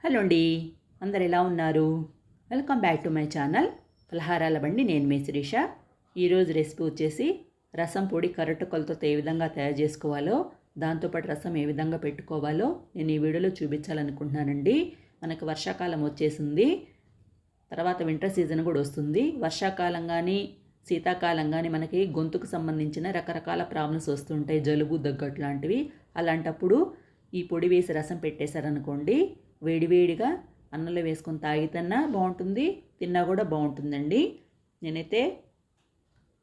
Hello అండి, అందరు ఎలా ఉన్నారు? Welcome back to my channel పలహారాల బండి. నేను మీ శిరీష. ఈరోజు రెసిపీ వచ్చేసి రసం పొడి కరెక్ట్ కొలతతో ఏ విధంగా తయారు చేసుకోవాలో, దాంతోపాటు రసం ఏ విధంగా పెట్టుకోవాలో నేను ఈ వీడియోలో చూపించాలనుకుంటున్నానండి. మనకు వర్షాకాలం వచ్చేసింది, తర్వాత వింటర్ సీజన్ కూడా వస్తుంది. వర్షాకాలం కానీ శీతాకాలం కానీ మనకి గొంతుకు సంబంధించిన రకరకాల ప్రాబ్లమ్స్ వస్తుంటాయి, జలుబు దగ్గు లాంటివి. అలాంటప్పుడు ఈ పొడి వేసి రసం పెట్టేశారనుకోండి, వేడివేడిగా అన్నంలో వేసుకొని తాగితేనా బాగుంటుంది, తిన్నా కూడా బాగుంటుందండి. నేనైతే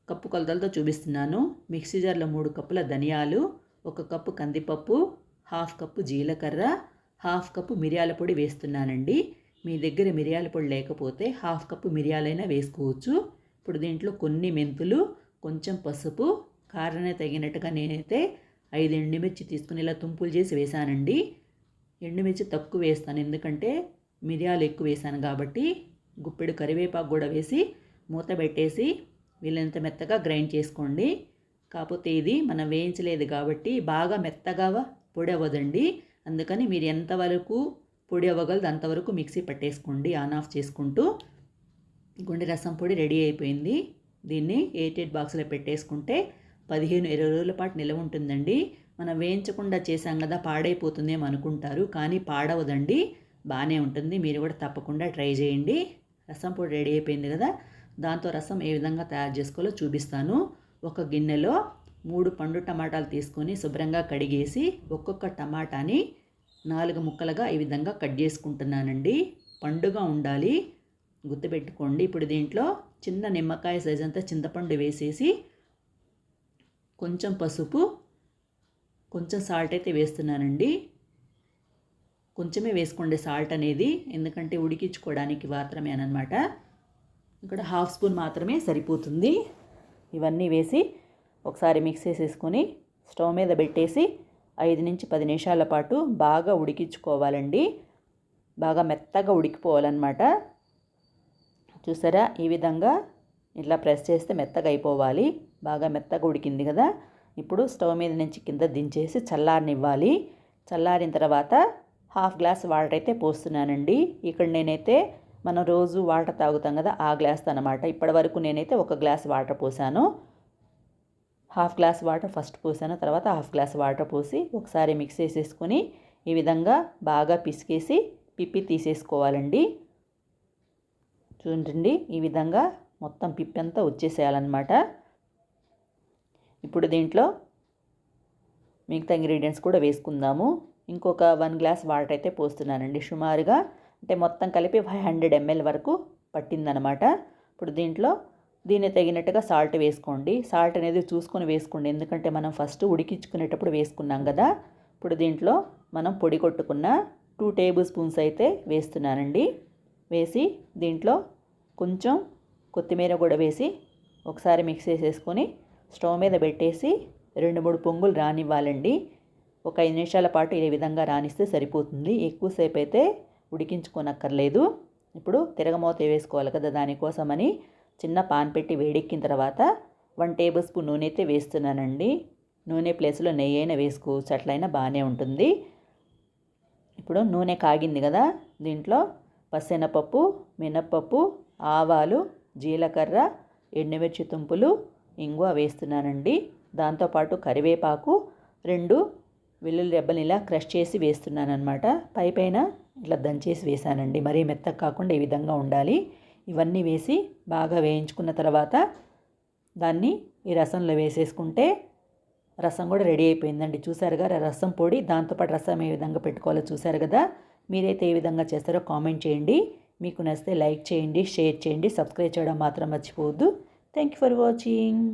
కప్పు కొలతలతో చూపిస్తున్నాను. మిక్సీ జార్లో 3 కప్పుల ధనియాలు, 1 కప్పు కందిపప్పు, 1/2 కప్పు జీలకర్ర, 1/2 కప్పు మిరియాల పొడి వేస్తున్నానండి. మీ దగ్గర మిరియాల పొడి లేకపోతే 1/2 కప్పు మిరియాలైనా వేసుకోవచ్చు. ఇప్పుడు దీంట్లో కొన్ని మెంతులు, కొంచెం పసుపు, కారాన్ని తగినట్టుగా నేనైతే 5 ఎండుమిర్చి తీసుకుని ఇలా తుంపులు చేసి వేసానండి. ఎండుమిర్చి తక్కువ వేస్తాను, ఎందుకంటే మిరియాలు ఎక్కువ వేసాను కాబట్టి. గుప్పెడు కరివేపాకు కూడా వేసి మూత పెట్టేసి వీళ్ళంత మెత్తగా గ్రైండ్ చేసుకోండి. కాకపోతే ఇది మనం వేయించలేదు కాబట్టి బాగా మెత్తగా పొడి అవ్వదండి. అందుకని మీరు ఎంతవరకు పొడి అవ్వగలదు అంతవరకు మిక్సీ పట్టేసుకోండి, ఆన్ ఆఫ్ చేసుకుంటూ. గుండె రసం పొడి రెడీ అయిపోయింది. దీన్ని ఎయిర్టైట్ బాక్స్లో పెట్టేసుకుంటే 15-20 రోజుల పాటు నిల్వ ఉంటుందండి. మనం వేయించకుండా చేసాం కదా పాడైపోతుందేమో అనుకుంటారు, కానీ పాడవదండి, బాగానే ఉంటుంది. మీరు కూడా తప్పకుండా ట్రై చేయండి. రసం పొడి రెడీ అయిపోయింది కదా, దాంతో రసం ఏ విధంగా తయారు చేసుకోవాలో చూపిస్తాను. ఒక గిన్నెలో 3 పండు టమాటాలు తీసుకొని శుభ్రంగా కడిగేసి ఒక్కొక్క టమాటాని 4 ముక్కలుగా ఈ విధంగా కట్ చేసుకుంటున్నానండి. పండుగా ఉండాలి, గుర్తుపెట్టుకోండి. ఇప్పుడు దీంట్లో చిన్న నిమ్మకాయ సైజ్ అంతా చింతపండు వేసేసి కొంచెం పసుపు, కొంచెం సాల్ట్ అయితే వేస్తున్నానండి. కొంచెమే వేసుకోండి సాల్ట్ అనేది, ఎందుకంటే ఉడికించుకోవడానికి మాత్రమే అనమాట. ఇక్కడ 1/2 స్పూన్ మాత్రమే సరిపోతుంది. ఇవన్నీ వేసి ఒకసారి మిక్స్ చేసేసుకొని స్టవ్ మీద పెట్టేసి 5-10 నిమిషాల పాటు బాగా ఉడికించుకోవాలండి. బాగా మెత్తగా ఉడికిపోవాలన్నమాట. చూసారా, ఈ విధంగా ఇట్లా ప్రెస్ చేస్తే మెత్తగా అయిపోవాలి. బాగా మెత్తగా ఉడికింది కదా. ఇప్పుడు స్టవ్ మీద నుంచి కింద దించేసి చల్లారనివ్వాలి. చల్లారిన తర్వాత 1/2 గ్లాస్ వాటర్ అయితే పోస్తున్నానండి. ఇక్కడ నేనైతే మనం రోజు వాటర్ తాగుతాం కదా, ఆ గ్లాస్ అనమాట. ఇప్పటి వరకు నేనైతే 1 గ్లాస్ వాటర్ పోసాను. 1/2 గ్లాస్ వాటర్ ఫస్ట్ పోసాను, తర్వాత 1/2 గ్లాస్ వాటర్ పోసి ఒకసారి మిక్స్ చేసేసుకొని ఈ విధంగా బాగా పిసికేసి పిప్పి తీసేసుకోవాలండి. చూడండి, ఈ విధంగా మొత్తం పిప్పి అంతా వచ్చేసేయాలన్నమాట. ఇప్పుడు దీంట్లో మిగతా ఇంగ్రీడియంట్స్ కూడా వేసుకుందాము. ఇంకొక 1 గ్లాస్ వాటర్ అయితే పోస్తున్నానండి సుమారుగా, అంటే మొత్తం కలిపి 500 ml వరకు పట్టిందనమాట. ఇప్పుడు దీంట్లో దీనికి తగినట్టుగా సాల్ట్ వేసుకోండి. సాల్ట్ అనేది చూసుకొని వేసుకోండి, ఎందుకంటే మనం ఫస్ట్ ఉడికించుకునేటప్పుడు వేసుకున్నాం కదా. ఇప్పుడు దీంట్లో మనం పొడి కొట్టుకున్న 2 టేబుల్ స్పూన్స్ అయితే వేస్తున్నానండి. వేసి దీంట్లో కొంచెం కొత్తిమీర కూడా వేసి ఒకసారి మిక్స్ చేసేసుకొని స్టవ్ మీద పెట్టేసి 2-3 పొంగులు రానివ్వాలండి. ఒక 5 నిమిషాల పాటు ఈ విధంగా రానిస్తే సరిపోతుంది, ఎక్కువసేపు అయితే ఉడికించుకోనక్కర్లేదు. ఇప్పుడు తిరగమూత వేసుకోవాలి కదా, దానికోసమని చిన్న పాన్ పెట్టి వేడెక్కిన తర్వాత 1 టేబుల్ స్పూన్ నూనె అయితే వేస్తున్నానండి. నూనె ప్లేస్లో నెయ్యి అయినా వేసుకోవచ్చు, అట్లయినా బాగానే ఉంటుంది. ఇప్పుడు నూనె కాగింది కదా, దీంట్లో పచ్చెనపప్పు, మినప్పప్పు, ఆవాలు, జీలకర్ర, ఎండుమిర్చి తుంపులు, ఇంగువ వేస్తున్నానండి. దాంతోపాటు కరివేపాకు, 2 వెల్లుల్లి రెబ్బలు ఇలా క్రష్ చేసి వేస్తున్నాను అనమాట. పైన ఇట్లా దంచేసి వేసానండి, మరీ మెత్తగా కాకుండా ఈ విధంగా ఉండాలి. ఇవన్నీ వేసి బాగా వేయించుకున్న తర్వాత దాన్ని ఈ రసంలో వేసేసుకుంటే రసం కూడా రెడీ అయిపోయిందండి. చూసారు కదా రసం పొడి, దాంతోపాటు రసం ఏ విధంగా పెట్టుకోవాలో చూసారు కదా. మీరైతే ఏ విధంగా చేస్తారో కామెంట్ చేయండి. మీకు నచ్చితే లైక్ చేయండి, షేర్ చేయండి, సబ్స్క్రైబ్ చేయడం మాత్రం మర్చిపోవద్దు. Thank you for watching.